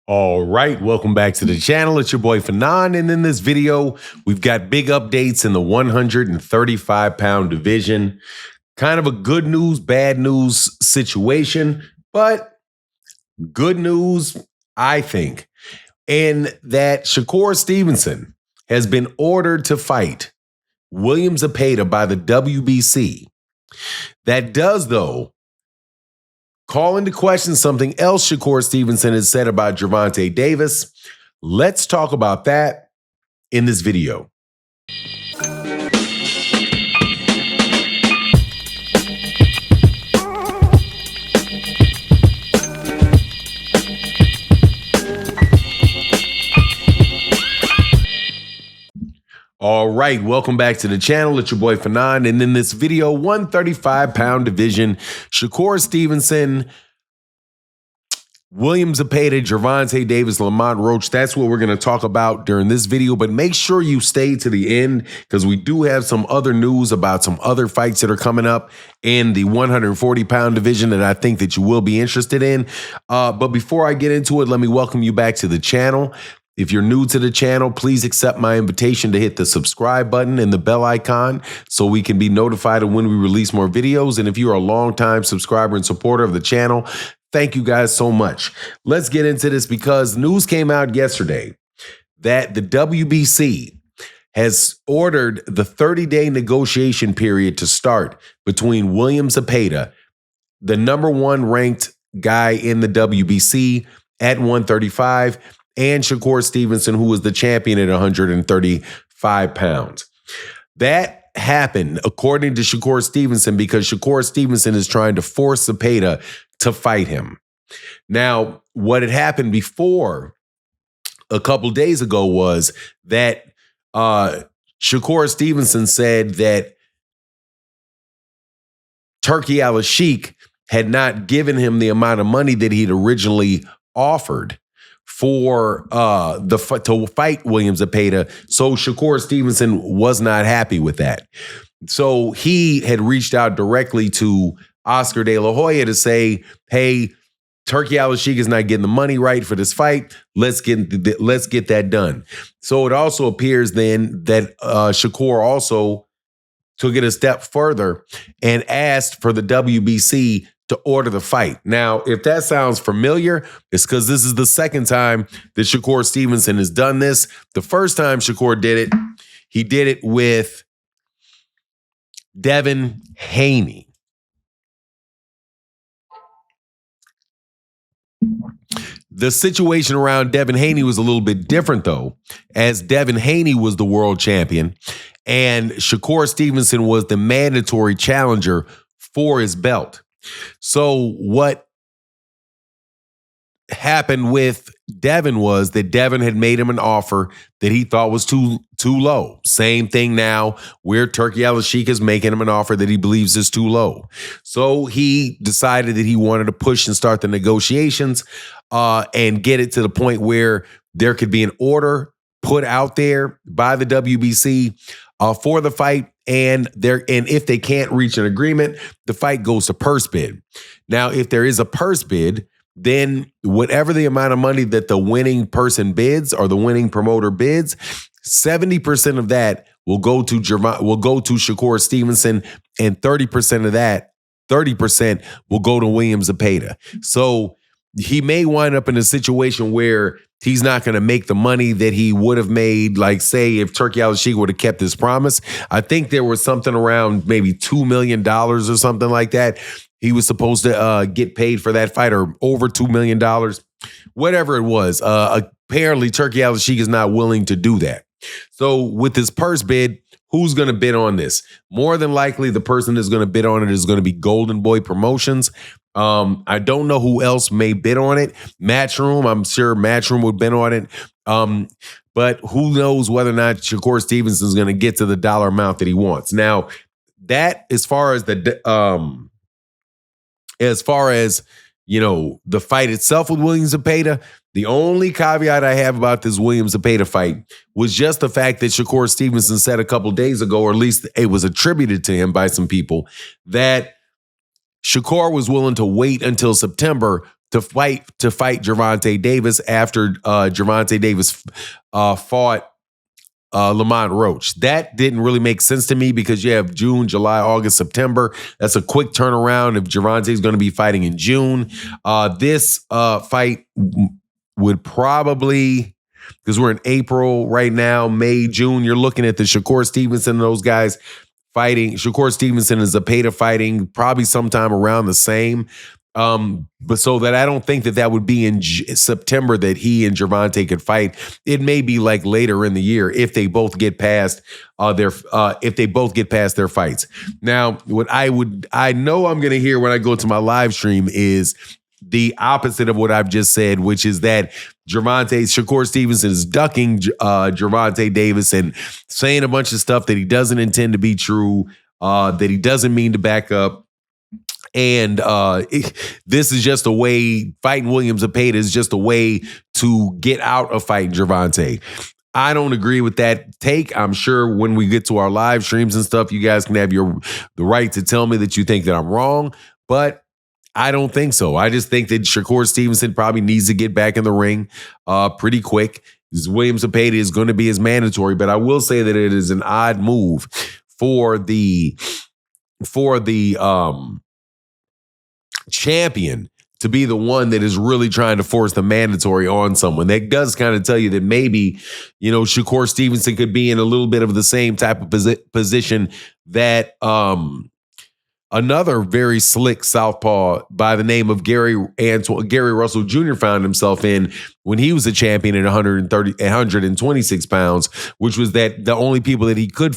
All right, welcome back to the channel. It's your boy Fanon, and in this video, we've got big updates in the 135-pound division. Kind of a good news, bad news situation, but good news, I think, in that Shakur Stevenson has been ordered to fight William Zepeda by the WBC. That does, though, call into question something else Shakur Stevenson has said about Gervonta Davis. Let's talk about that in this video. All right, welcome back to the channel. It's your boy Fanon, and in this video, 135-pound division, Shakur Stevenson, William Zepeda, Gervonta Davis, Lamont Roach. That's what we're going to talk about during this video, but make sure you stay to the end because we do have some other news about some other fights that are coming up in the 140-pound division that I think that you will be interested in. But before I get into it, let me welcome you back to the channel. If you're new to the channel, please accept my invitation to hit the subscribe button and the bell icon so we can be notified of when we release more videos. And if you are a longtime subscriber and supporter of the channel, thank you guys so much. Let's get into this because news came out yesterday that the WBC has ordered the 30-day negotiation period to start between William Zepeda, the #1 ranked guy in the WBC at 135, and Shakur Stevenson, who was the champion at 135 pounds. That happened, according to Shakur Stevenson, because Shakur Stevenson is trying to force Zepeda to fight him. Now, what had happened before a couple days ago was that Shakur Stevenson said that Turki Al-Sheikh had not given him the amount of money that he'd originally offered for to fight William Zepeda. So Shakur Stevenson was not happy with that. So he had reached out directly to Oscar De La Hoya to say, hey, Turki Al-Sheikh is not getting the money right for this fight. Let's get that done. So it also appears then that Shakur also took it a step further and asked for the WBC to order the fight. Now, if that sounds familiar, it's because this is the second time that Shakur Stevenson has done this. The first time Shakur did it, he did it with Devin Haney. The situation around Devin Haney was a little bit different, though, as Devin Haney was the world champion and Shakur Stevenson was the mandatory challenger for his belt. So what happened with Devin was that Devin had made him an offer that he thought was too low. Same thing now where Turki Al-Sheikh is making him an offer that he believes is too low. So he decided that he wanted to push and start the negotiations and get it to the point where there could be an order put out there by the WBC for the fight. And if they can't reach an agreement, the fight goes to purse bid. Now, if there is a purse bid, then whatever the amount of money that the winning person bids or the winning promoter bids, 70% of that will go to Shakur Stevenson, and 30% of that, 30% will go to William Zepeda. So he may wind up in a situation where he's not going to make the money that he would have made, like, say, if Turki Al-Sheikh would have kept his promise. I think there was something around maybe $2 million or something like that. He was supposed to get paid for that fight, or over $2 million, whatever it was. Apparently, Turki Al-Sheikh is not willing to do that. So with this purse bid, who's going to bid on this? More than likely, the person that's going to bid on it is going to be Golden Boy Promotions. I don't know who else may bid on it. Matchroom, I'm sure Matchroom would bid on it. But who knows whether or not Shakur Stevenson is going to get to the dollar amount that he wants. Now, that as far as the fight itself with William Zepeda, the only caveat I have about this William Zepeda fight was just the fact that Shakur Stevenson said a couple days ago, or at least it was attributed to him by some people, that Shakur was willing to wait until September to fight Gervonta Davis after Gervonta Davis fought Lamont Roach. That didn't really make sense to me because you have June, July, August, September. That's a quick turnaround if Gervonta is going to be fighting in June. This fight would probably, because we're in April right now, May, June, you're looking at the Shakur Stevenson and those guys fighting. Shakur Stevenson and Zepeda fighting probably sometime around the same. But so that I don't think that would be in September that he and Gervonta could fight. It may be like later in the year if they both get past their fights. Now, what I know I'm going to hear when I go to my live stream is the opposite of what I've just said, which is that Shakur Stevenson is ducking Gervonta Davis and saying a bunch of stuff that he doesn't intend to be true, that he doesn't mean to back up. And this is just a way, fighting Williams Zepeda is just a way to get out of fighting Gervonta. I don't agree with that take. I'm sure when we get to our live streams and stuff, you guys can have the right to tell me that you think that I'm wrong, but I don't think so. I just think that Shakur Stevenson probably needs to get back in the ring pretty quick. Williams Zepeda is going to be his mandatory, but I will say that it is an odd move for the champion to be the one that is really trying to force the mandatory on someone. That does kind of tell you that maybe, Shakur Stevenson could be in a little bit of the same type of position that another very slick southpaw by the name of Gary Russell Jr. found himself in when he was a champion at 126 pounds, which was that the only people that he could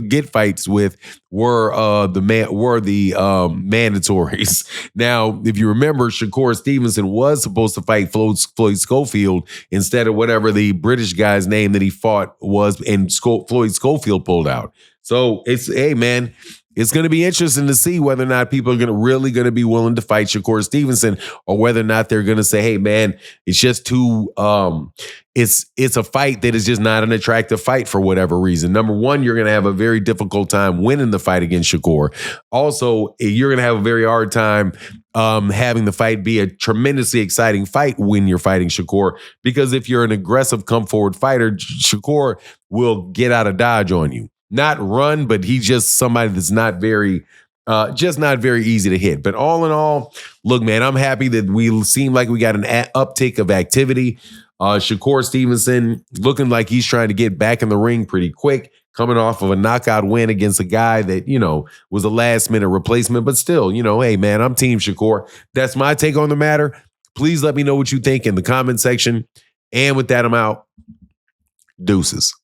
get fights with were the mandatories. Now, if you remember, Shakur Stevenson was supposed to fight Floyd Schofield instead of whatever the British guy's name that he fought was, and Floyd Schofield pulled out. So hey man, it's going to be interesting to see whether or not people are really going to be willing to fight Shakur Stevenson, or whether or not they're going to say, hey, man, it's just too it's a fight that is just not an attractive fight for whatever reason. Number one, you're going to have a very difficult time winning the fight against Shakur. Also, you're going to have a very hard time having the fight be a tremendously exciting fight when you're fighting Shakur, because if you're an aggressive come forward fighter, Shakur will get out of dodge on you. Not run, but he's just somebody that's not very easy to hit. But all in all, look, man, I'm happy that we seem like we got an uptick of activity. Shakur Stevenson looking like he's trying to get back in the ring pretty quick, coming off of a knockout win against a guy that, was a last-minute replacement. But still, hey, man, I'm Team Shakur. That's my take on the matter. Please let me know what you think in the comment section. And with that, I'm out. Deuces.